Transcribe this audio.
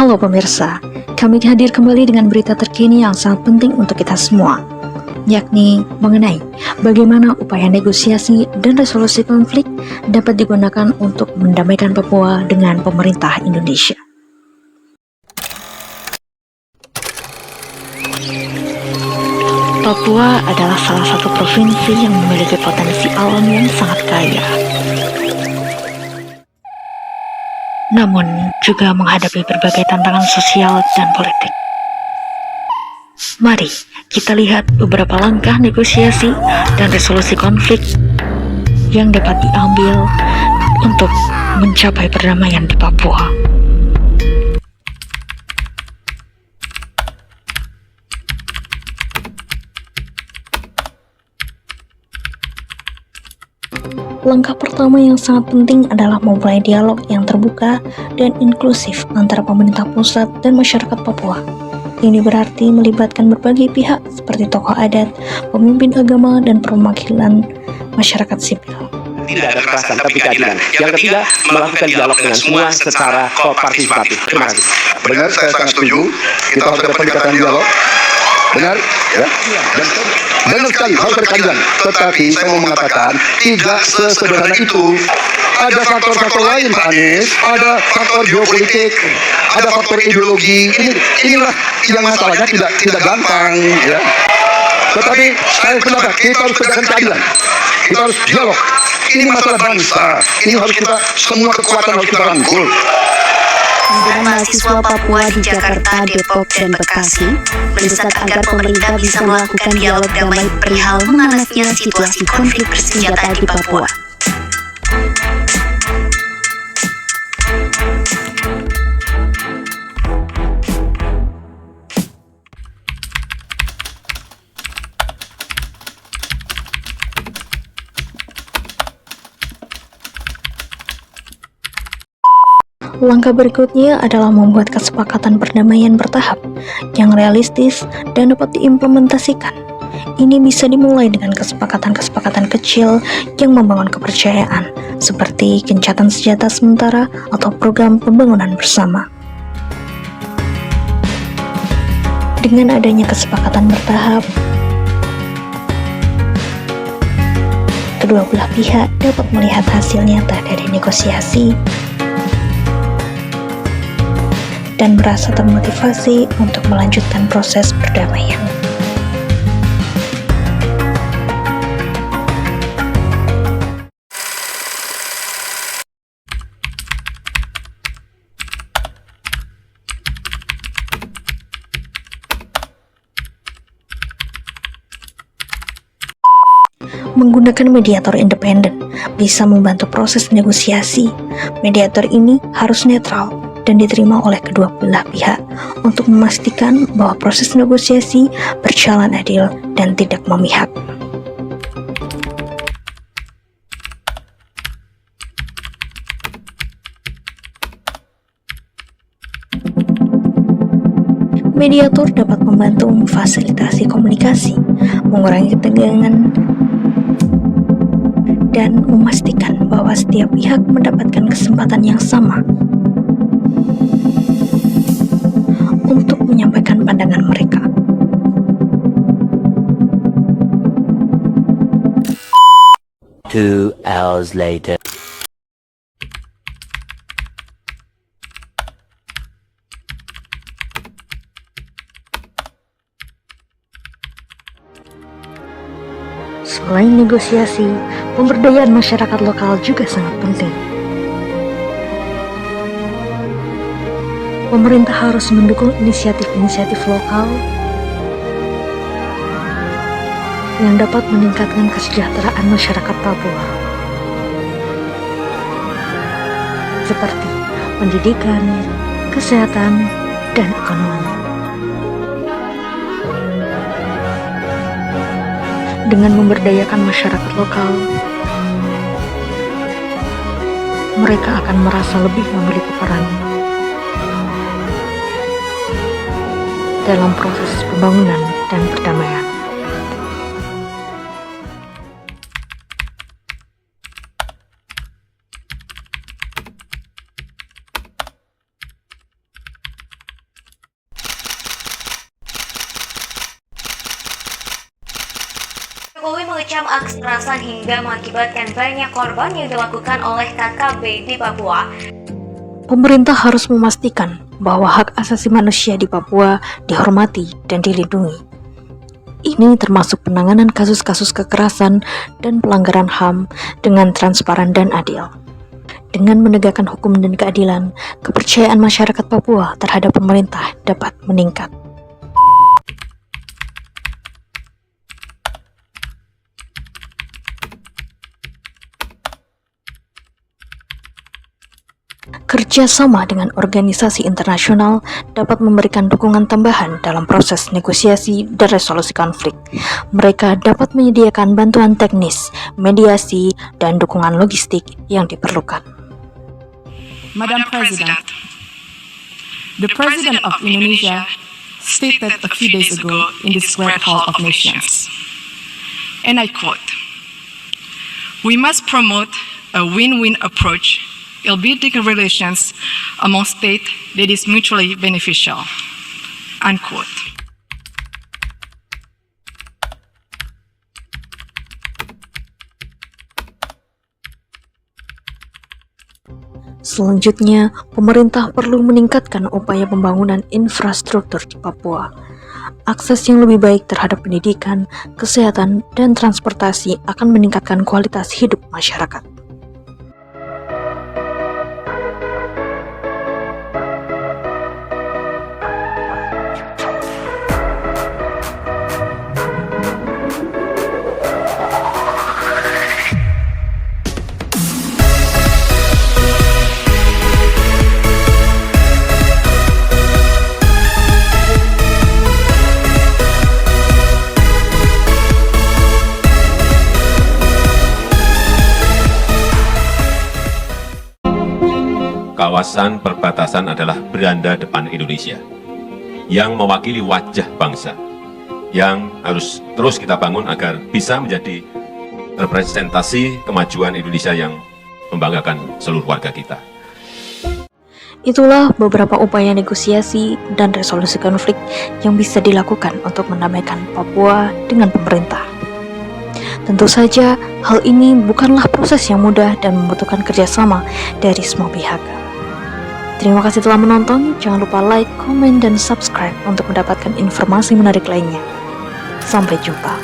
Halo pemirsa, kami hadir kembali dengan berita terkini yang sangat penting untuk kita semua, yakni mengenai bagaimana upaya negosiasi dan resolusi konflik dapat digunakan untuk mendamaikan Papua dengan pemerintah Indonesia. Papua adalah salah satu provinsi yang memiliki potensi alam yang sangat kaya, namun juga menghadapi berbagai tantangan sosial dan politik. Mari kita lihat beberapa langkah negosiasi dan resolusi konflik yang dapat diambil untuk mencapai perdamaian di Papua. Langkah pertama yang sangat penting adalah memulai dialog yang terbuka dan inklusif antara pemerintah pusat dan masyarakat Papua. Ini berarti melibatkan berbagai pihak seperti tokoh adat, pemimpin agama, dan perwakilan masyarakat sipil. Tidak ada kekerasan tapi keadilan. Yang ketiga, melakukan dialog dengan semua secara partisipatif. Terima kasih. Benar, saya sangat setuju. Kita harus ada pendekatan dialog. Benar, ya? Dan benar sekali, harus ada keadilan. Tetapi saya mau mengatakan, tidak sesederhana itu. Ada faktor-faktor lain, Pak Anies. Ada faktor geopolitik, ada faktor ideologi. Inilah yang masalahnya tidak gampang, ya. Tetapi saya pendapat kita harus tegakkan keadilan. Kita harus dialog. Ini masalah bangsa. Ini harus kita, semua kekuatan harus kita rangkul. Himpunan mahasiswa Papua di Jakarta, Depok, dan Bekasi mendesak agar pemerintah bisa melakukan dialog damai perihal memanasnya situasi konflik bersenjata di Papua. Langkah berikutnya adalah membuat kesepakatan perdamaian bertahap yang realistis dan dapat diimplementasikan. Ini bisa dimulai dengan kesepakatan-kesepakatan kecil yang membangun kepercayaan, seperti gencatan senjata sementara atau program pembangunan bersama. Dengan adanya kesepakatan bertahap, kedua belah pihak dapat melihat hasil nyata dari negosiasi dan merasa termotivasi untuk melanjutkan proses perdamaian. Menggunakan mediator independen bisa membantu proses negosiasi. Mediator ini harus netral dan diterima oleh kedua belah pihak untuk memastikan bahwa proses negosiasi berjalan adil dan tidak memihak. Mediator dapat membantu memfasilitasi komunikasi, mengurangi ketegangan, dan memastikan bahwa setiap pihak mendapatkan kesempatan yang sama untuk menyampaikan pandangan mereka. Two hours later. Selain negosiasi, pemberdayaan masyarakat lokal juga sangat penting. Pemerintah harus mendukung inisiatif-inisiatif lokal yang dapat meningkatkan kesejahteraan masyarakat Papua, seperti pendidikan, kesehatan, dan ekonomi. Dengan memberdayakan masyarakat lokal, mereka akan merasa lebih memiliki peran dalam proses pembangunan dan perdamaian. Jokowi mengecam aksi kekerasan hingga mengakibatkan banyak korban yang dilakukan oleh KKB di Papua. Pemerintah harus memastikan bahwa hak asasi manusia di Papua dihormati dan dilindungi. Ini termasuk penanganan kasus-kasus kekerasan dan pelanggaran HAM dengan transparan dan adil. Dengan menegakkan hukum dan keadilan, kepercayaan masyarakat Papua terhadap pemerintah dapat meningkat. Kerjasama dengan organisasi internasional dapat memberikan dukungan tambahan dalam proses negosiasi dan resolusi konflik. Mereka dapat menyediakan bantuan teknis, mediasi, dan dukungan logistik yang diperlukan. Madam President, the President of Indonesia stated a few days ago in this Great Hall of Nations, and I quote, "We must promote a win-win approach in building relations among states that is mutually beneficial." Unquote. Selanjutnya, pemerintah perlu meningkatkan upaya pembangunan infrastruktur di Papua. Akses yang lebih baik terhadap pendidikan, kesehatan, dan transportasi akan meningkatkan kualitas hidup masyarakat. Kawasan perbatasan adalah beranda depan Indonesia yang mewakili wajah bangsa yang harus terus kita bangun agar bisa menjadi representasi kemajuan Indonesia yang membanggakan seluruh warga kita. Itulah beberapa upaya negosiasi dan resolusi konflik yang bisa dilakukan untuk mendamaikan Papua dengan pemerintah. Tentu saja, hal ini bukanlah proses yang mudah dan membutuhkan kerjasama dari semua pihak. Terima kasih telah menonton, jangan lupa like, komen, dan subscribe untuk mendapatkan informasi menarik lainnya. Sampai jumpa.